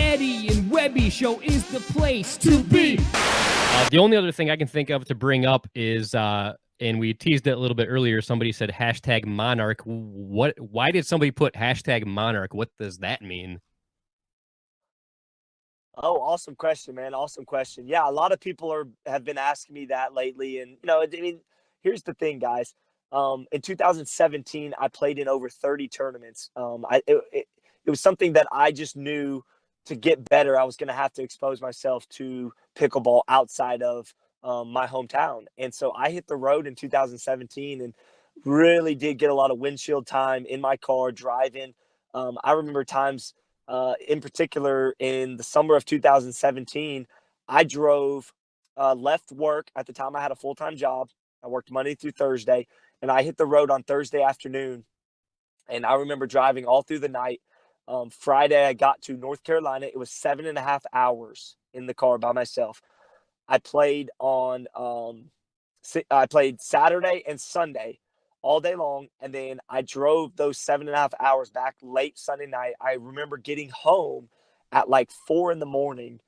Eddie and Webby show is the place to be. The only other thing I can think of to bring up is, and we teased it a little bit earlier, somebody said hashtag monarch. Why did somebody put hashtag monarch? What does that mean? Oh, awesome question, man. Awesome question. Yeah, a lot of people have been asking me that lately. And, I mean, here's the thing, guys. In 2017, I played in over 30 tournaments. It was something that I just knew to get better, I was going to have to expose myself to pickleball outside of my hometown. And so I hit the road in 2017 and really did get a lot of windshield time in my car driving. I remember times in particular in the summer of 2017, I drove, left work. At the time, I had a full-time job. I worked Monday through Thursday, and I hit the road on Thursday afternoon. And I remember driving all through the night. Friday, I got to North Carolina. It was 7.5 hours in the car by myself. I played I played Saturday and Sunday all day long, and then I drove those 7.5 hours back late Sunday night. I remember getting home at like 4 in the morning.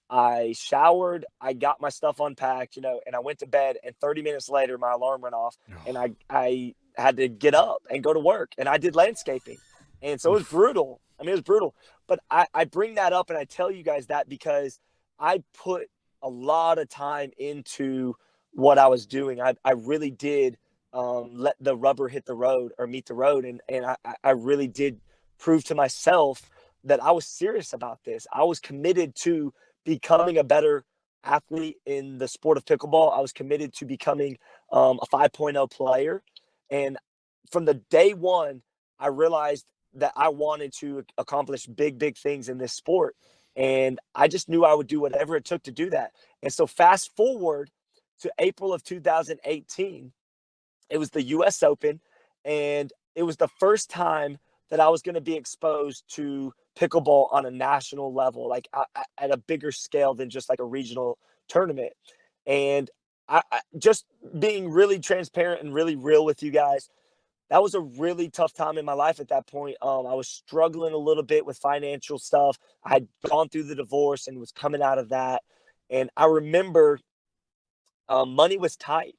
I showered, I got my stuff unpacked, and I went to bed. And 30 minutes later, my alarm went off, and I had to get up and go to work. And I did landscaping, and so it was brutal. I mean, it was brutal. But I bring that up, and I tell you guys that because I put a lot of time into what I was doing. I really did let the rubber hit the road or meet the road. And I really did prove to myself that I was serious about this. I was committed to becoming a better athlete in the sport of pickleball. I was committed to becoming a 5.0 player. And from the day one, I realized that I wanted to accomplish big, big things in this sport. And I just knew I would do whatever it took to do that. And so fast forward to April of 2018, it was the US Open, and it was the first time that I was going to be exposed to pickleball on a national level, like at a bigger scale than just like a regional tournament. And I just being really transparent and really real with you guys, that was a really tough time in my life at that point. I was struggling a little bit with financial stuff. I had gone through the divorce and was coming out of that. And I remember money was tight.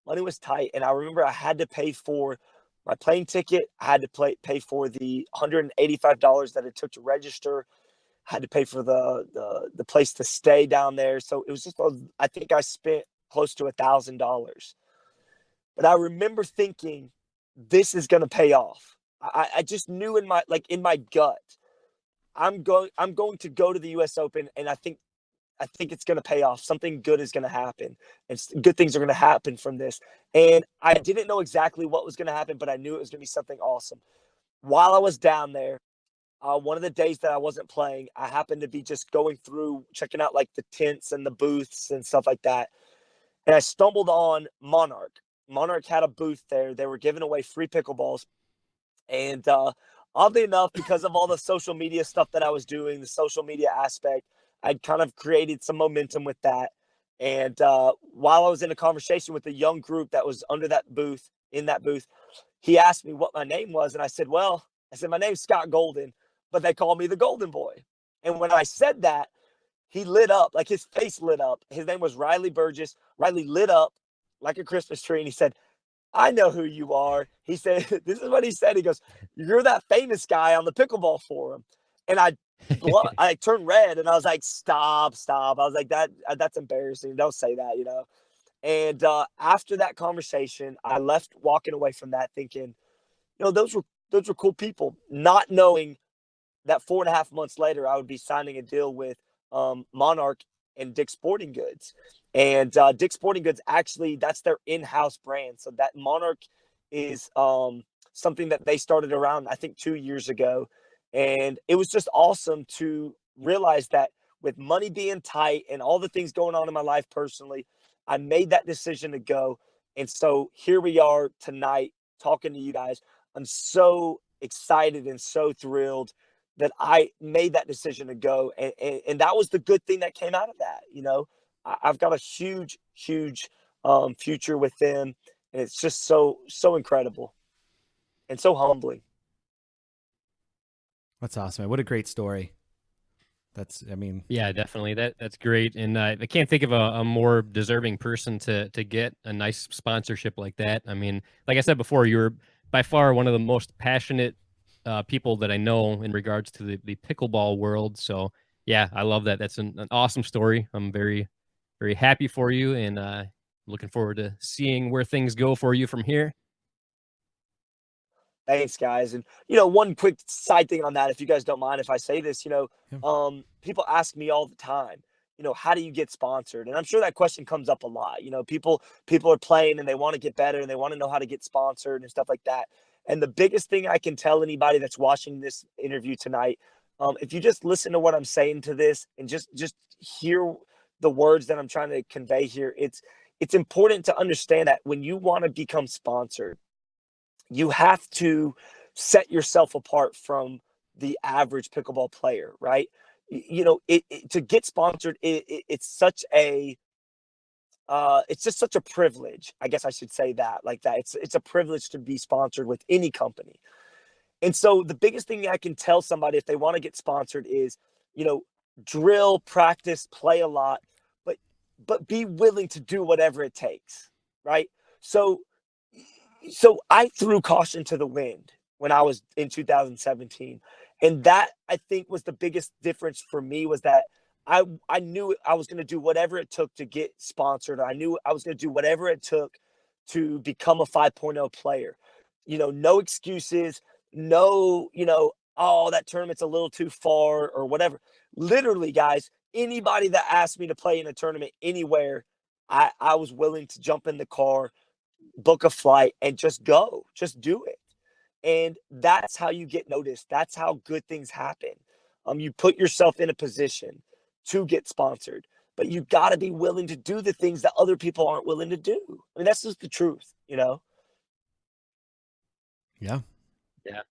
Money was tight. And I remember I had to pay for my plane ticket. I had to pay for the $185 that it took to register. I had to pay for the place to stay down there. So it was just, I think I spent close to $1,000. But I remember thinking, this is going to pay off. I just knew in my gut, I'm going to go to the US Open, and I think it's going to pay off. Something good is going to happen, and good things are going to happen from this. And I didn't know exactly what was going to happen, but I knew it was going to be something awesome. While I was down there, one of the days that I wasn't playing, I happened to be just going through, checking out like the tents and the booths and stuff like that. And I stumbled on Monarch. Monarch had a booth there. They were giving away free pickleballs. And oddly enough, because of all the social media stuff that I was doing, the social media aspect, I'd kind of created some momentum with that. And while I was in a conversation with a young group that was in that booth, he asked me what my name was. And I said, my name's Scott Golden, but they call me the Golden Boy. And when I said that, he lit up, like his face lit up. His name was Riley Burgess. Riley lit up like a Christmas tree. And he said, I know who you are. He said, this is what he said. He goes, you're that famous guy on the pickleball forum. And I turned red and I was like, stop. I was like, that's embarrassing. Don't say that. And after that conversation, I left walking away from that thinking, those were cool people, not knowing that 4.5 months later, I would be signing a deal with Monarch and Dick's Sporting Goods. And Dick's Sporting Goods, actually, that's their in-house brand. So that Monarch is something that they started around, I think, 2 years ago. And it was just awesome to realize that with money being tight and all the things going on in my life personally, I made that decision to go. And so here we are tonight talking to you guys. I'm so excited and so thrilled that I made that decision to go. And that was the good thing that came out of that. I've got a huge, huge future with them. And it's just so incredible and so humbling. That's awesome, man. What a great story. Yeah, definitely. That's great. And I can't think of a more deserving person to get a nice sponsorship like that. I mean, like I said before, you're by far one of the most passionate people that I know in regards to the pickleball world. So yeah, I love that. That's an awesome story. I'm very, very happy for you, and looking forward to seeing where things go for you from here. Thanks, guys. And one quick side thing on that, if you guys don't mind if I say this, people ask me all the time, how do you get sponsored? And I'm sure that question comes up a lot. People are playing and they want to get better and they want to know how to get sponsored and stuff like that. And the biggest thing I can tell anybody that's watching this interview tonight, if you just listen to what I'm saying to this and just hear the words that I'm trying to convey here, it's important to understand that when you want to become sponsored, you have to set yourself apart from the average pickleball player, right? To get sponsored, it's such a it's just such a privilege. I guess I should say that like that. It's a privilege to be sponsored with any company. And so the biggest thing I can tell somebody if they want to get sponsored is, drill, practice, play a lot, but be willing to do whatever it takes, right? So I threw caution to the wind when I was in 2017. And that I think was the biggest difference for me was that I knew I was going to do whatever it took to get sponsored. I knew I was going to do whatever it took to become a 5.0 player. No excuses, no, oh, that tournament's a little too far or whatever. Literally, guys, anybody that asked me to play in a tournament anywhere, I was willing to jump in the car, book a flight, and just go, just do it. And that's how you get noticed. That's how good things happen. You put yourself in a position to get sponsored, but you got to be willing to do the things that other people aren't willing to do. I mean, that's just the truth, Yeah. Yeah,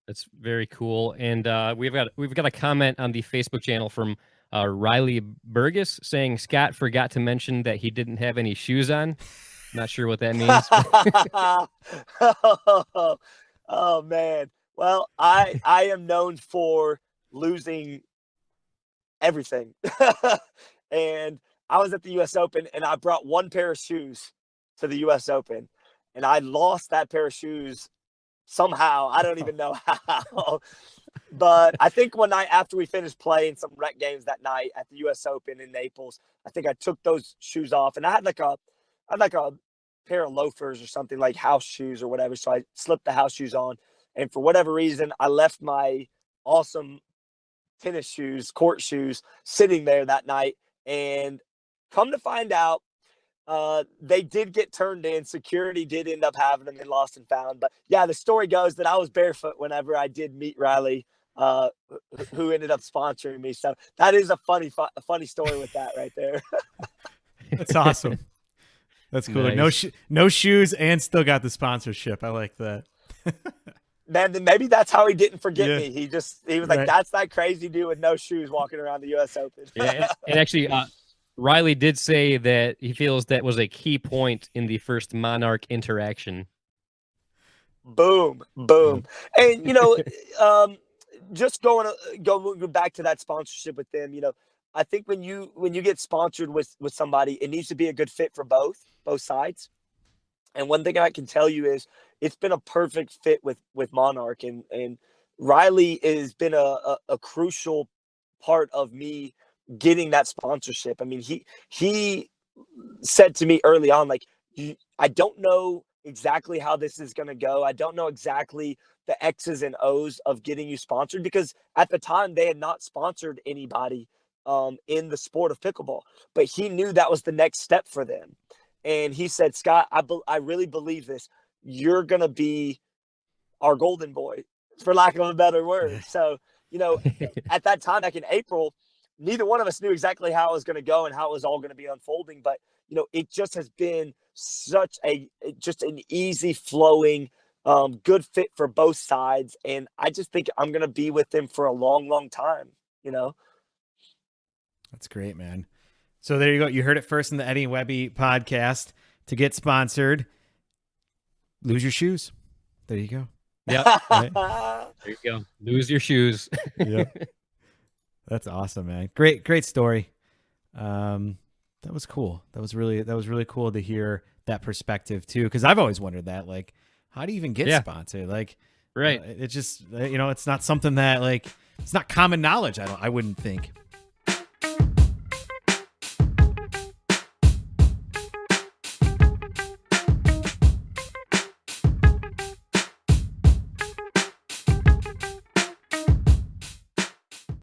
that's very cool. And we've got a comment on the Facebook channel from Riley Burgess saying Scott forgot to mention that he didn't have any shoes on. Not sure what that means. Oh man. Well, I am known for losing everything. And I was at the US Open and I brought one pair of shoes to the US Open and I lost that pair of shoes somehow. I don't even know how. But I think one night after we finished playing some rec games that night at the US Open in Naples, I think I took those shoes off and I had like a pair of loafers or something, like house shoes or whatever. So I slipped the house shoes on. And for whatever reason, I left my awesome tennis shoes, court shoes, sitting there that night. And come to find out, they did get turned in. Security did end up having them in Lost and Found. But yeah, the story goes that I was barefoot whenever I did meet Riley, who ended up sponsoring me. So that is a funny story with that right there. That's awesome. That's cool. Nice. No shoes and still got the sponsorship. I like that. Man, then maybe that's how he didn't forget me. He was like, that's that crazy dude with no shoes walking around the US Open. Yeah, and actually, Riley did say that he feels that was a key point in the first Monarch interaction. Boom. And just going back to that sponsorship with them, I think when you get sponsored with somebody, it needs to be a good fit for both sides. And one thing I can tell you is it's been a perfect fit with Monarch, and Riley has been a crucial part of me getting that sponsorship. I mean, he said to me early on, like, I don't know exactly how this is going to go. I don't know exactly the X's and O's of getting you sponsored, because at the time they had not sponsored anybody in the sport of pickleball, but he knew that was the next step for them. And he said, Scott, I really believe this. You're going to be our golden boy, for lack of a better word. So, at that time, back in April, neither one of us knew exactly how it was going to go and how it was all going to be unfolding. But, it just has been such an easy flowing, good fit for both sides. And I just think I'm going to be with them for a long, long time, That's great, man. So there you go. You heard it first in the Eddie and Webby podcast. To get sponsored, lose your shoes. There you go. Yeah. Right. There you go. Lose your shoes. Yeah. That's awesome, man. Great story. That was cool. That was really cool to hear that perspective too. Because I've always wondered that, like, how do you even get sponsored? Like, Right. It just, it's not something that, like, it's not common knowledge. I wouldn't think.